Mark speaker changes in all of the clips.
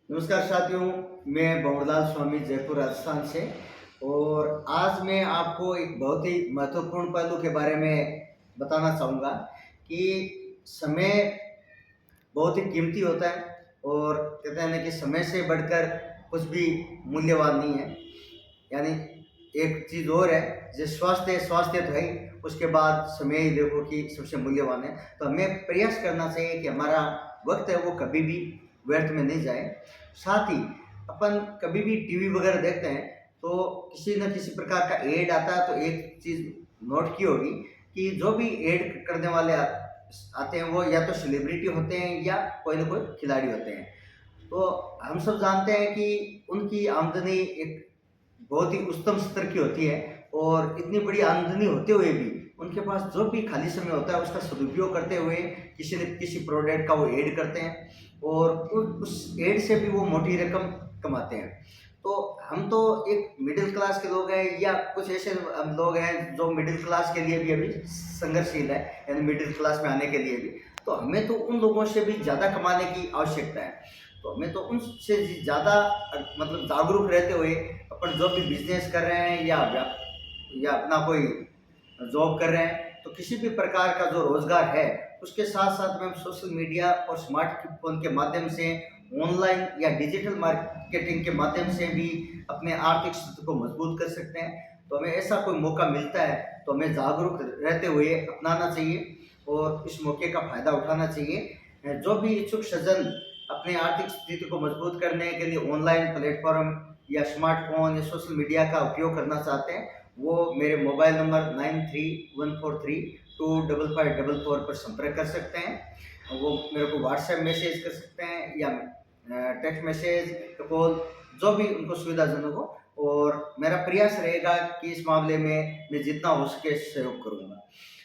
Speaker 1: नमस्कार साथियों, मैं भंवरलाल स्वामी जयपुर राजस्थान से। और आज मैं आपको एक बहुत ही महत्वपूर्ण पहलू के बारे में बताना चाहूँगा कि समय बहुत ही कीमती होता है। और कहते हैं ना कि समय से बढ़कर कुछ भी मूल्यवान नहीं है। यानी एक चीज़ और है, जैसे स्वास्थ्य तो है ही, उसके बाद समय ही देखो कि सबसे मूल्यवान है। तो हमें प्रयास करना चाहिए कि हमारा वक्त है वो कभी भी व्यर्थ में नहीं जाए। साथ ही अपन कभी भी टीवी वगैरह देखते हैं तो किसी न किसी प्रकार का एड आता है, तो एक चीज़ नोट की होगी कि जो भी एड करने वाले आते हैं वो या तो सेलिब्रिटी होते हैं या कोई ना कोई खिलाड़ी होते हैं। तो हम सब जानते हैं कि उनकी आमदनी एक बहुत ही उच्चतम स्तर की होती है। और इतनी बड़ी आमदनी होते हुए भी उनके पास जो भी खाली समय होता है उसका सदुपयोग करते हुए किसी न किसी प्रोडक्ट का वो ऐड करते हैं और उस ऐड से भी वो मोटी रकम कमाते हैं। तो हम तो एक मिडिल क्लास के लोग हैं, या कुछ ऐसे हम लोग हैं जो मिडिल क्लास के लिए भी अभी संघर्षशील है, यानी मिडिल क्लास में आने के लिए भी। तो हमें तो उन लोगों से भी ज़्यादा कमाने की आवश्यकता है। तो हमें तो उनसे ज़्यादा मतलब जागरूक रहते हुए अपन जो भी बिजनेस कर रहे हैं या अपना कोई जॉब कर रहे हैं, तो किसी भी प्रकार का जो रोजगार है उसके साथ साथ में हम सोशल मीडिया और स्मार्टफोन के माध्यम से, ऑनलाइन या डिजिटल मार्केटिंग के माध्यम से भी अपने आर्थिक स्थिति को मजबूत कर सकते हैं। तो हमें ऐसा कोई मौका मिलता है तो हमें जागरूक रहते हुए अपनाना चाहिए और इस मौके का फायदा उठाना चाहिए। जो भी इच्छुक सज्जन अपने आर्थिक स्थिति को मजबूत करने के लिए ऑनलाइन प्लेटफॉर्म या स्मार्टफोन या सोशल मीडिया का उपयोग करना चाहते हैं, वो मेरे मोबाइल नंबर 9314325544 पर संपर्क कर सकते हैं। वो मेरे को व्हाट्सएप मैसेज कर सकते हैं या टेक्स्ट मैसेज, कॉल, जो भी उनको सुविधाजनक हो। और मेरा प्रयास रहेगा कि इस मामले में मैं जितना हो सके सहयोग करूँगा।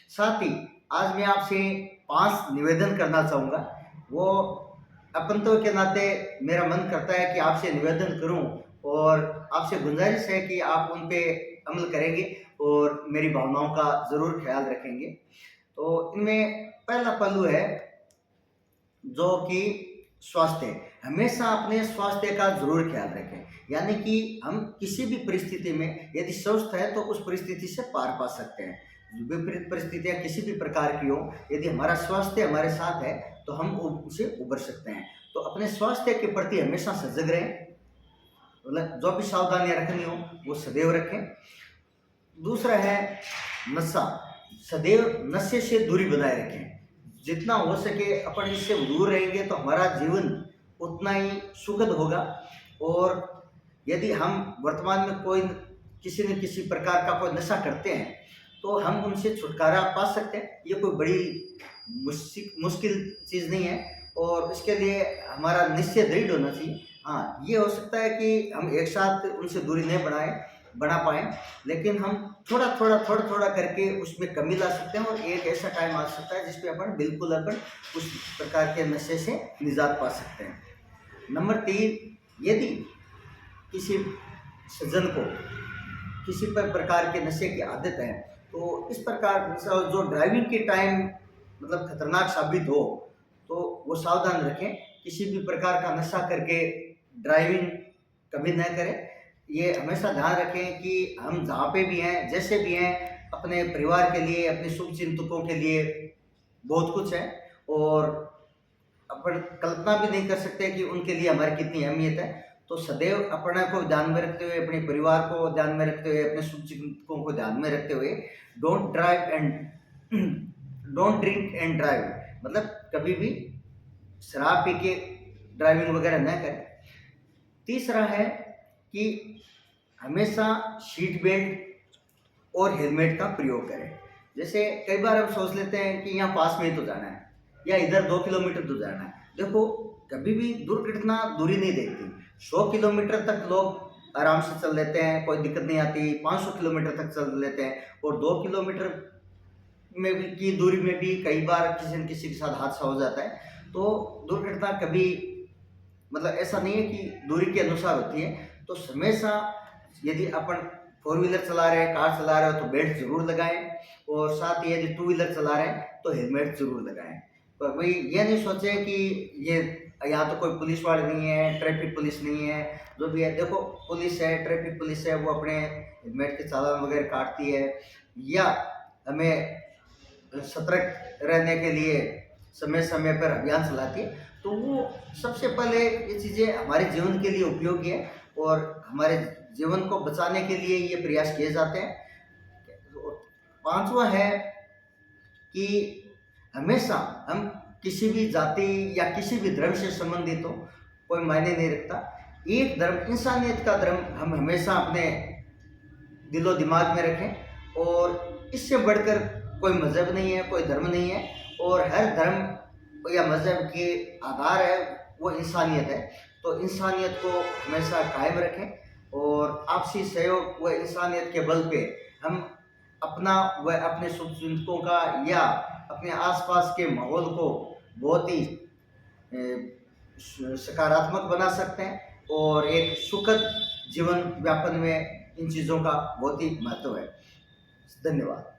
Speaker 1: साथ ही आज मैं आपसे 5 निवेदन करना चाहूँगा। वो अपनत्व के नाते मेरा मन करता है कि आपसे निवेदन करूं, और आपसे गुजारिश है कि आप उन पे अमल करेंगे और मेरी भावनाओं का ज़रूर ख्याल रखेंगे। तो इनमें पहला पहलू है जो कि स्वास्थ्य। हमेशा अपने स्वास्थ्य का ज़रूर ख्याल रखें। यानी कि हम किसी भी परिस्थिति में यदि स्वस्थ है तो उस परिस्थिति से पार पा सकते हैं। विपरीत परिस्थितियाँ किसी भी प्रकार की हो, यदि हमारा स्वास्थ्य हमारे साथ है तो हम उनसे उबर सकते हैं। तो अपने स्वास्थ्य के प्रति हमेशा सजग रहें, मतलब जो भी सावधानियाँ रखनी हो वो सदैव रखें। दूसरा है नशा। सदैव नशे से दूरी बनाए रखें। जितना हो सके अपन इससे दूर रहेंगे तो हमारा जीवन उतना ही सुखद होगा। और यदि हम वर्तमान में कोई किसी न किसी प्रकार का कोई नशा करते हैं तो हम उनसे छुटकारा पा सकते हैं। ये कोई बड़ी मुश्किल चीज़ नहीं है और इसके लिए हमारा निश्चय दृढ़ होना चाहिए। हाँ, ये हो सकता है कि हम एक साथ उनसे दूरी नहीं बना पाएँ, लेकिन हम थोड़ा-थोड़ा करके उसमें कमी ला सकते हैं और एक ऐसा टाइम आ सकता है जिस पे अपन उस प्रकार के नशे से निजात पा सकते हैं। नंबर 3, यदि किसी सज्जन को किसी प्रकार के नशे की आदत है तो इस प्रकार जो ड्राइविंग के टाइम मतलब खतरनाक साबित हो तो वो सावधान रखें। किसी भी प्रकार का नशा करके ड्राइविंग कभी न करें। ये हमेशा ध्यान रखें कि हम जहाँ पे भी हैं, जैसे भी हैं, अपने परिवार के लिए, अपने शुभचिंतकों के लिए बहुत कुछ है। और अपन कल्पना भी नहीं कर सकते कि उनके लिए हमारी कितनी अहमियत है। तो सदैव अपने को ध्यान में रखते हुए, अपने परिवार को ध्यान में रखते हुए, अपने शुभचिंतकों को ध्यान में रखते हुए don't drive and don't drink and drive, मतलब कभी भी शराब पी के ड्राइविंग वगैरह न करें। तीसरा है कि हमेशा सीट बेल्ट और हेलमेट का प्रयोग करें। जैसे कई बार हम सोच लेते हैं कि यहाँ पास में ही तो जाना है या इधर 2 किलोमीटर तो जाना है। देखो, कभी भी दुर्घटना दूरी नहीं देखती। 100 किलोमीटर तक लोग आराम से चल लेते हैं, कोई दिक्कत नहीं आती। 500 किलोमीटर तक चल लेते हैं और 2 किलोमीटर में भी की दूरी में भी कई बार किसी न किसी के साथ हादसा हो जाता है। तो दुर्घटना कभी मतलब ऐसा नहीं है कि दूरी के अनुसार होती है। तो हमेशा यदि अपन 4 व्हीलर चला रहे हैं, कार चला रहे हो तो बेल्ट ज़रूर लगाएँ और साथ ही यदि 2 व्हीलर चला रहे हैं तो हेलमेट ज़रूर लगाएँ। पर वही ये नहीं सोचें कि ये यहाँ तो कोई पुलिस वाले नहीं है, ट्रैफिक पुलिस नहीं है, जो भी है देखो पुलिस है, ट्रैफिक पुलिस है, वो अपने हेलमेट के चालान वगैरह काटती है, या हमें सतर्क रहने के लिए समय समय पर अभियान चलाती है। तो वो सबसे पहले ये चीज़ें हमारे जीवन के लिए उपयोगी है और हमारे जीवन को बचाने के लिए ये प्रयास किए जाते हैं। पांचवा है कि हमेशा हम किसी भी जाति या किसी भी धर्म से संबंधित हो, कोई मायने नहीं रखता, एक धर्म इंसानियत का धर्म हम हमेशा अपने दिलो दिमाग में रखें और इससे बढ़कर कोई मज़हब नहीं है, कोई धर्म नहीं है और हर धर्म या मज़हब के आधार है वो इंसानियत है। तो इंसानियत को हमेशा कायम रखें और आपसी सहयोग व इंसानियत के बल पे हम अपना व अपने सुख चिंतकों का या अपने आसपास के माहौल को बहुत ही सकारात्मक बना सकते हैं और एक सुखद जीवन व्यापन में इन चीज़ों का बहुत ही महत्व है। धन्यवाद।